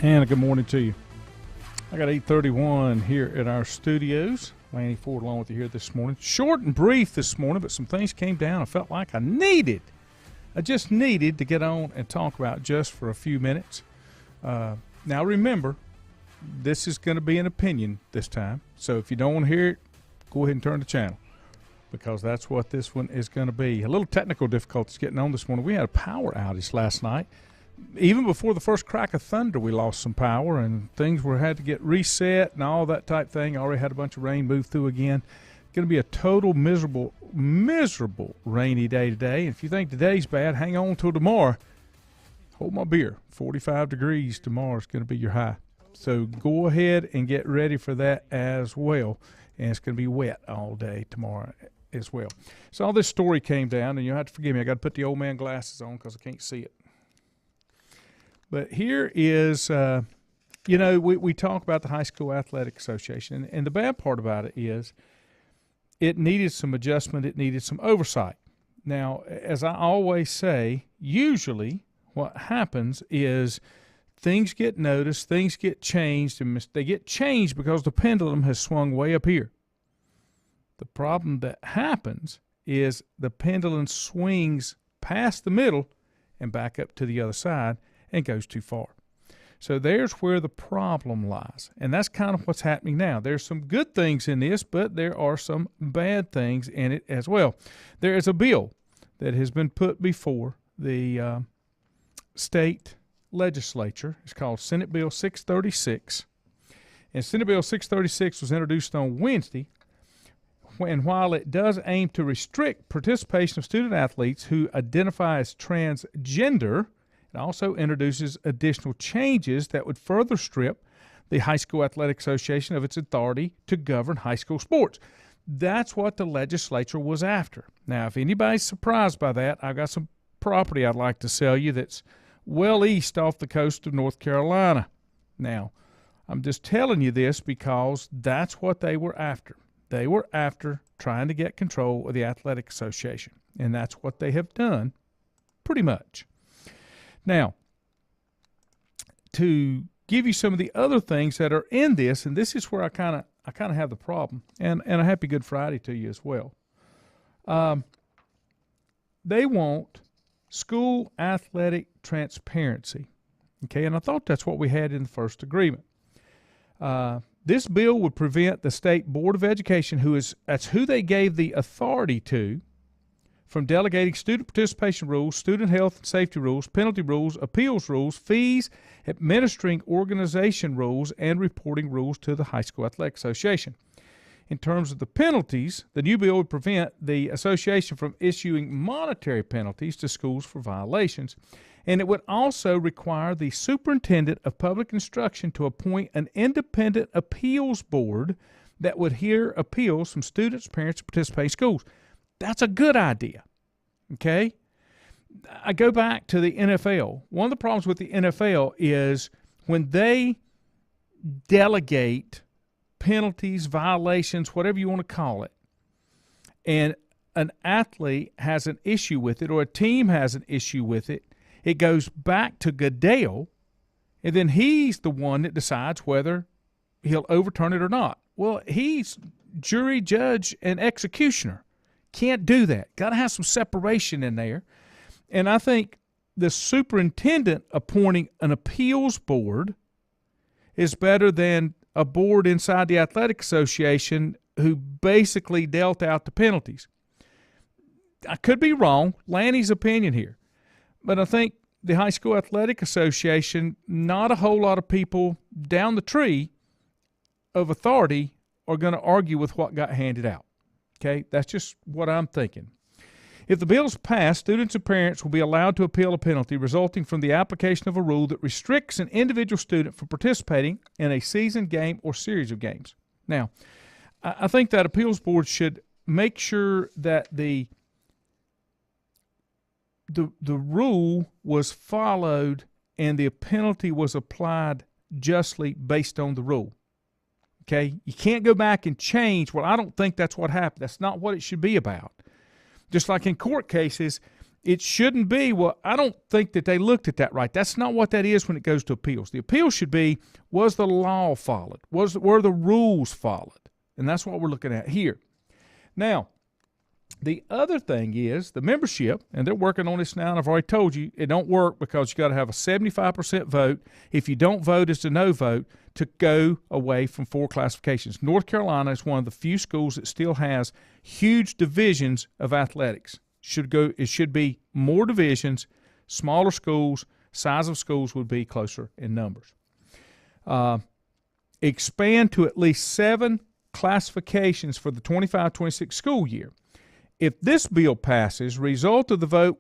And a good morning to you. I got 8:31 here at our studios. Lanny Ford along with you here this morning. Short and brief this morning, but some things came down I felt like I just needed to get on and talk about just for a few minutes. Now remember, this is going to be an opinion this time. So if you don't want to hear it, go ahead and turn the channel, because that's what this one is going to be. A little technical difficulties getting on this morning. We had a power outage last night. Even before the first crack of thunder, we lost some power, and things had to get reset and all that type thing. Already had a bunch of rain move through again. Going to be a total miserable rainy day today. And if you think today's bad, hang on till tomorrow. Hold my beer. 45 degrees tomorrow is going to be your high. So go ahead and get ready for that as well. And it's going to be wet all day tomorrow as well. So all this story came down, and you'll have to forgive me. I got to put the old man glasses on because I can't see it. But here is, we talk about the High School Athletic Association, and the bad part about it is it needed some adjustment. It needed some oversight. Now, as I always say, usually what happens is things get noticed, things get changed, and they get changed because the pendulum has swung way up here. The problem that happens is the pendulum swings past the middle and back up to the other side and goes too far. So there's where the problem lies, and that's kind of what's happening now. There's some good things in this, but there are some bad things in it as well. There is a bill that has been put before the state legislature. It's called Senate Bill 636, and Senate Bill 636 was introduced on Wednesday, and while it does aim to restrict participation of student athletes who identify as transgender, it also introduces additional changes that would further strip the High School Athletic Association of its authority to govern high school sports. That's what the legislature was after. Now, if anybody's surprised by that, I've got some property I'd like to sell you that's well east off the coast of North Carolina. Now, I'm just telling you this because that's what they were after. They were after trying to get control of the Athletic Association, and that's what they have done pretty much. Now, to give you some of the other things that are in this, and this is where I kind of have the problem, and a happy Good Friday to you as well. They want school athletic transparency, okay? And I thought that's what we had in the first agreement. This bill would prevent the State Board of Education, that's who they gave the authority to, from delegating student participation rules, student health and safety rules, penalty rules, appeals rules, fees, administering organization rules, and reporting rules to the High School Athletic Association. In terms of the penalties, the new bill would prevent the association from issuing monetary penalties to schools for violations, and it would also require the superintendent of public instruction to appoint an independent appeals board that would hear appeals from students, parents, and participating schools. That's a good idea, okay? I go back to the NFL. One of the problems with the NFL is when they delegate penalties, violations, whatever you want to call it, and an athlete has an issue with it or a team has an issue with it, it goes back to Goodell, and then he's the one that decides whether he'll overturn it or not. Well, he's jury, judge, and executioner. Can't do that. Got to have some separation in there. And I think the superintendent appointing an appeals board is better than a board inside the Athletic Association who basically dealt out the penalties. I could be wrong. Lanny's opinion here. But I think the High School Athletic Association, not a whole lot of people down the tree of authority are going to argue with what got handed out. Okay, that's just what I'm thinking. If the bill is passed, students and parents will be allowed to appeal a penalty resulting from the application of a rule that restricts an individual student from participating in a season game or series of games. Now, I think that appeals board should make sure that the rule was followed and the penalty was applied justly based on the rule. Okay, you can't go back and change. Well, I don't think that's what happened. That's not what it should be about. Just like in court cases, It shouldn't be, well, I don't think that they looked at that right. That's not what that is when it goes to appeals. The appeal should be, was the law followed? Were the rules followed? And that's what we're looking at here. Now, the other thing is the membership, and they're working on this now, and I've already told you it don't work because you got to have a 75% vote. If you don't vote, it's a no vote to go away from 4 classifications. North Carolina is one of the few schools that still has huge divisions of athletics. It should be more divisions, smaller schools, size of schools would be closer in numbers. Expand to at least 7 classifications for the 25-26 school year. If this bill passes, result of the vote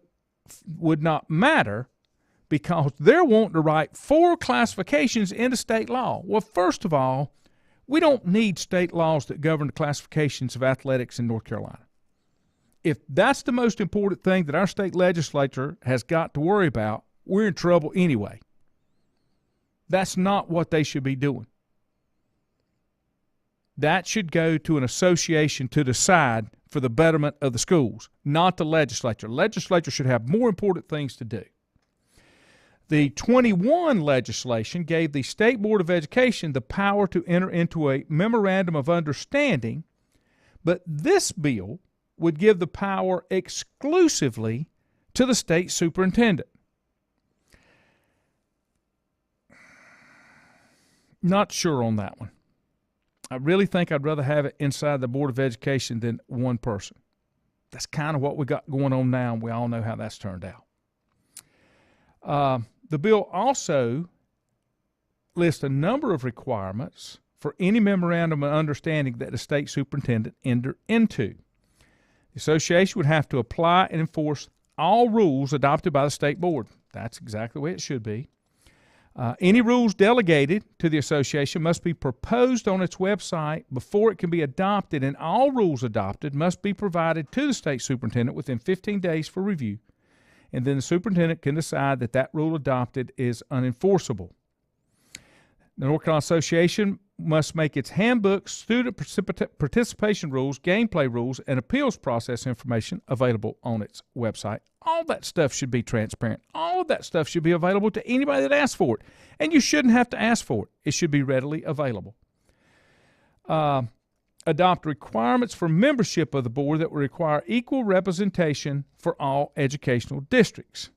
would not matter because they're wanting to write 4 classifications into state law. Well, first of all, we don't need state laws that govern the classifications of athletics in North Carolina. If that's the most important thing that our state legislature has got to worry about, we're in trouble anyway. That's not what they should be doing. That should go to an association to decide for the betterment of the schools, not the legislature. The legislature should have more important things to do. The 21 legislation gave the State Board of Education the power to enter into a memorandum of understanding, but this bill would give the power exclusively to the state superintendent. Not sure on that one. I really think I'd rather have it inside the Board of Education than one person. That's kind of what we got going on now, and we all know how that's turned out. The bill also lists a number of requirements for any memorandum of understanding that the state superintendent enter into. The association would have to apply and enforce all rules adopted by the state board. That's exactly the way it should be. Any rules delegated to the association must be proposed on its website before it can be adopted, and all rules adopted must be provided to the state superintendent within 15 days for review, and then the superintendent can decide that that rule adopted is unenforceable. The North Carolina Association must make its handbook, student participation rules, gameplay rules, and appeals process information available on its website. All that stuff should be transparent. All of that stuff should be available to anybody that asks for it. And you shouldn't have to ask for it. It should be readily available. Adopt requirements for membership of the board that will require equal representation for all educational districts.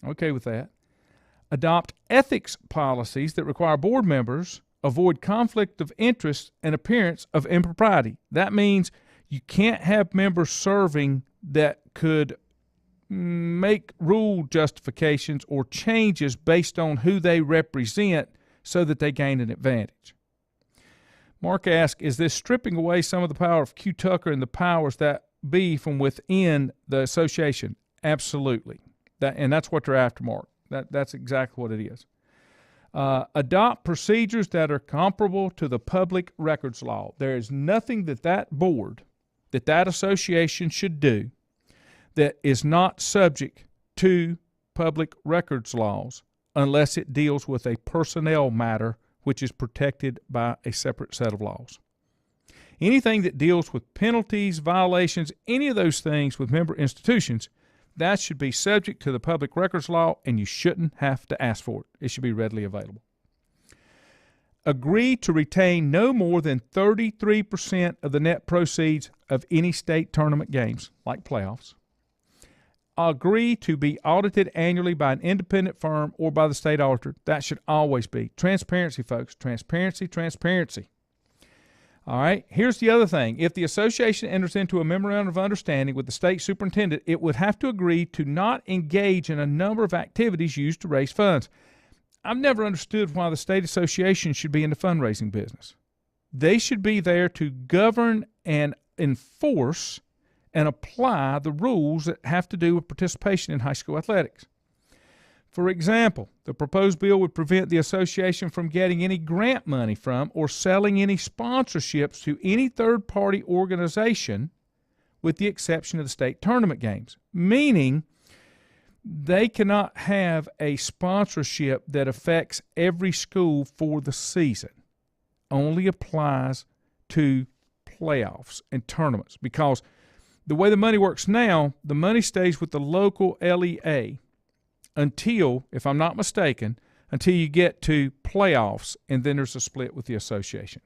Okay with that. Adopt ethics policies that require board members avoid conflict of interest and appearance of impropriety. That means you can't have members serving that could make rule justifications or changes based on who they represent so that they gain an advantage. Mark asks, is this stripping away some of the power of Q. Tucker and the powers that be from within the association? Absolutely. And that's what they're after, Mark. That's exactly what it is. Adopt procedures that are comparable to the public records law. There is nothing that board, that association should do that is not subject to public records laws unless it deals with a personnel matter which is protected by a separate set of laws. Anything that deals with penalties, violations, any of those things with member institutions, that should be subject to the public records law, and you shouldn't have to ask for it. It should be readily available. Agree to retain no more than 33% of the net proceeds of any state tournament games, like playoffs. Agree to be audited annually by an independent firm or by the state auditor. That should always be. Transparency, folks. Transparency, transparency. All right, here's the other thing. If the association enters into a memorandum of understanding with the state superintendent, it would have to agree to not engage in a number of activities used to raise funds. I've never understood why the state association should be in the fundraising business. They should be there to govern and enforce and apply the rules that have to do with participation in high school athletics. For example, the proposed bill would prevent the association from getting any grant money from or selling any sponsorships to any third-party organization with the exception of the state tournament games, meaning they cannot have a sponsorship that affects every school for the season. Only applies to playoffs and tournaments, because The way the money works now, the money stays with the local LEA until, if I'm not mistaken, until you get to playoffs, and then there's a split with the association.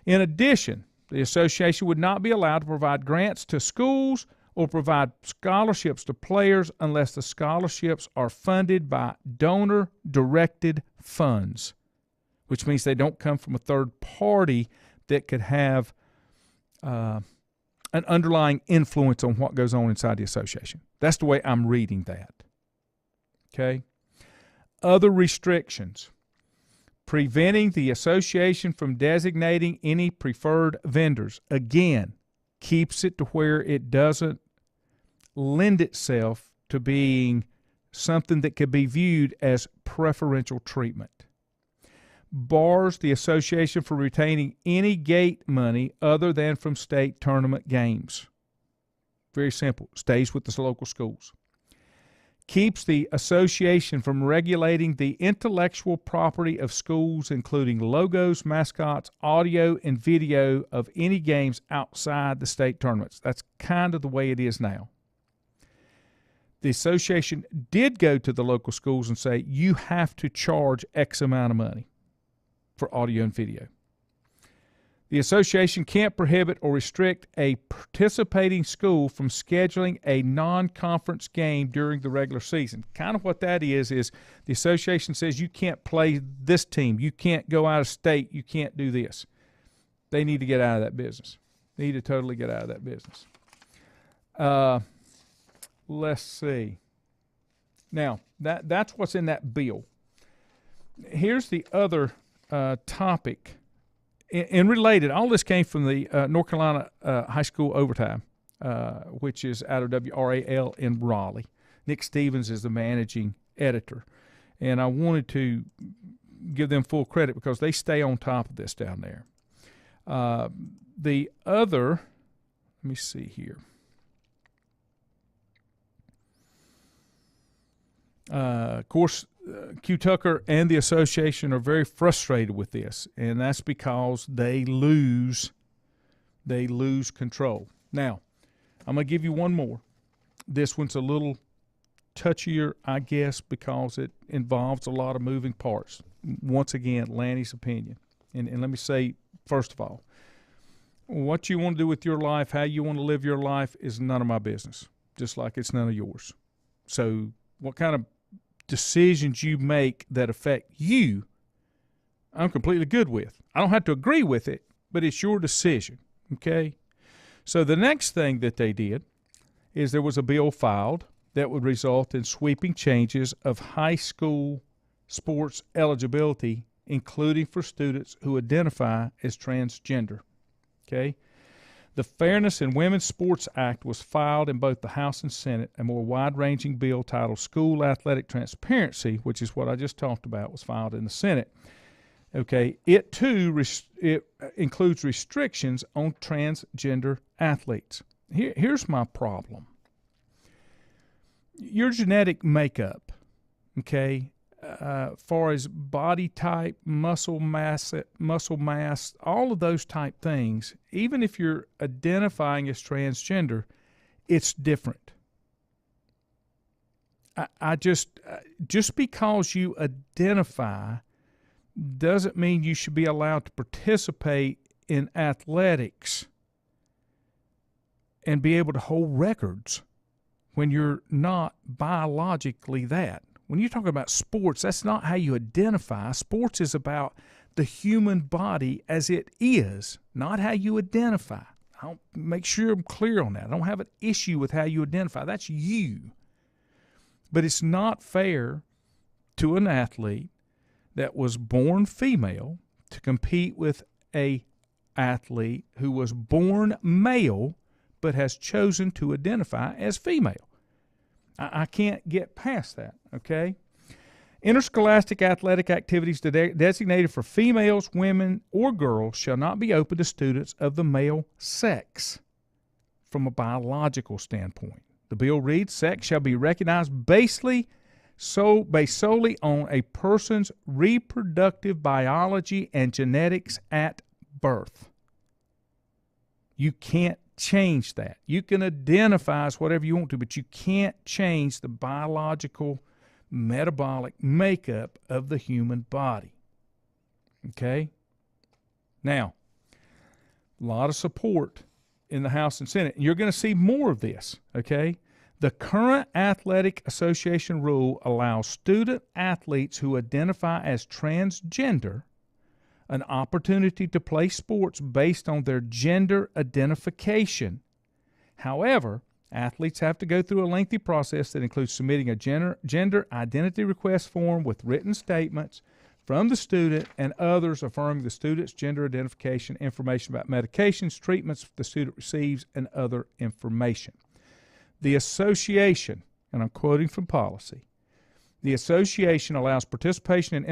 In addition, the association would not be allowed to provide grants to schools or provide scholarships to players unless the scholarships are funded by donor-directed funds, which means they don't come from a third party that could have an underlying influence on what goes on inside the association. That's the way I'm reading that. Okay? Other restrictions. Preventing the association from designating any preferred vendors. Again, keeps it to where it doesn't lend itself to being something that could be viewed as preferential treatment. Bars the association from retaining any gate money other than from state tournament games. Very simple. Stays with the local schools. Keeps the association from regulating the intellectual property of schools, including logos, mascots, audio, and video of any games outside the state tournaments. That's kind of the way it is now. The association did go to the local schools and say, you have to charge X amount of money for audio and video. The association can't prohibit or restrict a participating school from scheduling a non-conference game during the regular season. Kind of what that is the association says you can't play this team, you can't go out of state, you can't do this. They need to get out of that business. They need to totally get out of that business. Let's see. Now, that's what's in that bill. Here's the other topic. And related, all this came from the North Carolina High School Overtime, which is out of WRAL in Raleigh. Nick Stevens is the managing editor. And I wanted to give them full credit because they stay on top of this down there. The other, let me see here. Of course, Q Tucker and the association are very frustrated with this, and that's because they lose control. Now, I'm going to give you one more. This one's a little touchier, I guess, because it involves a lot of moving parts. Once again, Lanny's opinion. And let me say, first of all, what you want to do with your life, how you want to live your life is none of my business, just like it's none of yours. So what kind of decisions you make that affect you, I'm completely good with. I don't have to agree with it, but it's your decision, okay? So the next thing that they did is there was a bill filed that would result in sweeping changes of high school sports eligibility, including for students who identify as transgender, okay? The Fairness in Women's Sports Act was filed in both the House and Senate. A more wide-ranging bill titled School Athletic Transparency, which is what I just talked about, was filed in the Senate. Okay, it too it includes restrictions on transgender athletes. Here's my problem. Your genetic makeup, okay, far as body type, muscle mass, all of those type things, even if you're identifying as transgender, it's different. I just because you identify doesn't mean you should be allowed to participate in athletics and be able to hold records when you're not biologically that. When you're talking about sports, that's not how you identify. Sports is about the human body as it is, not how you identify. I'll make sure I'm clear on that. I don't have an issue with how you identify. That's you. But it's not fair to an athlete that was born female to compete with an athlete who was born male but has chosen to identify as female. I can't get past that, okay? Interscholastic athletic activities designated for females, women, or girls shall not be open to students of the male sex from a biological standpoint. The bill reads, sex shall be recognized based solely on a person's reproductive biology and genetics at birth. You can't change that. You can identify as whatever you want to, but you can't change the biological, metabolic makeup of the human body. Okay? Now, a lot of support in the House and Senate. And you're going to see more of this, okay? The current Athletic Association rule allows student athletes who identify as transgender an opportunity to play sports based on their gender identification. However, athletes have to go through a lengthy process that includes submitting a gender identity request form with written statements from the student and others affirming the student's gender identification, information about medications, treatments the student receives, and other information. The association, and I'm quoting from policy, the association allows participation in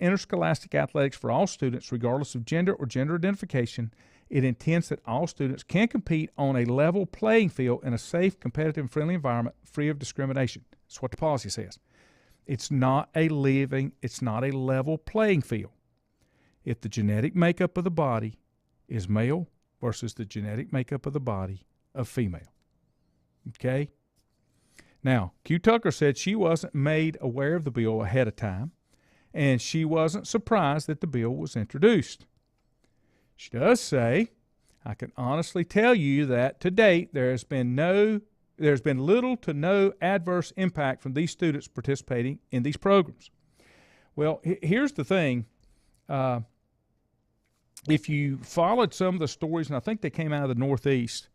interscholastic athletics for all students, regardless of gender or gender identification. It intends that all students can compete on a level playing field in a safe, competitive, and friendly environment free of discrimination. That's what the policy says. It's not a level playing field. If the genetic makeup of the body is male versus the genetic makeup of the body of female. Okay? Now, Q Tucker said she wasn't made aware of the bill ahead of time, and she wasn't surprised that the bill was introduced. She does say, I can honestly tell you that to date there's been little to no adverse impact from these students participating in these programs. Well, here's the thing. If you followed some of the stories, and I think they came out of the Northeast,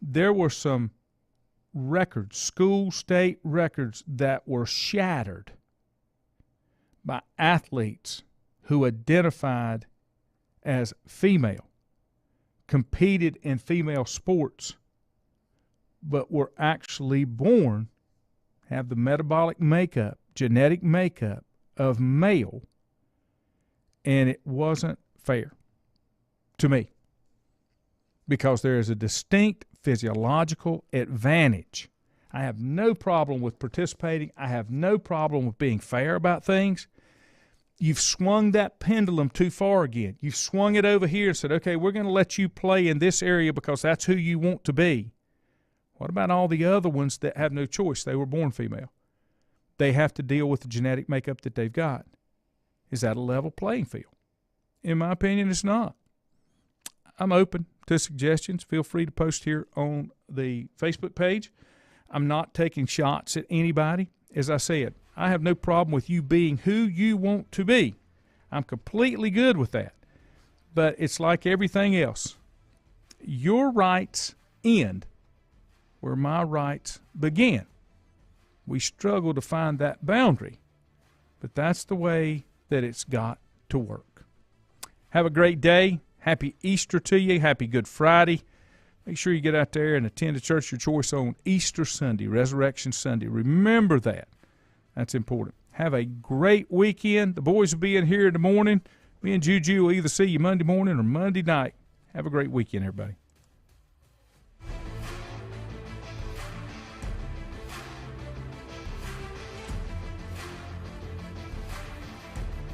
there were some records, school state records, that were shattered by athletes who identified as female, competed in female sports, but were actually born, have the metabolic makeup, genetic makeup of male, and it wasn't fair to me because there is a distinct physiological advantage. I have no problem with participating. I have no problem with being fair about things. You've swung that pendulum too far again. You've swung it over here and said, okay, we're going to let you play in this area because that's who you want to be. What about all the other ones that have no choice? They were born female. They have to deal with the genetic makeup that they've got. Is that a level playing field? In my opinion, it's not. I'm open to suggestions. Feel free to post here on the Facebook page. I'm not taking shots at anybody. As I said, I have no problem with you being who you want to be. I'm completely good with that. But it's like everything else. Your rights end where my rights begin. We struggle to find that boundary, but that's the way that it's got to work. Have a great day. Happy Easter to you. Happy Good Friday. Make sure you get out there and attend a church of your choice on Easter Sunday, Resurrection Sunday. Remember that. That's important. Have a great weekend. The boys will be in here in the morning. Me and Juju will either see you Monday morning or Monday night. Have a great weekend, everybody.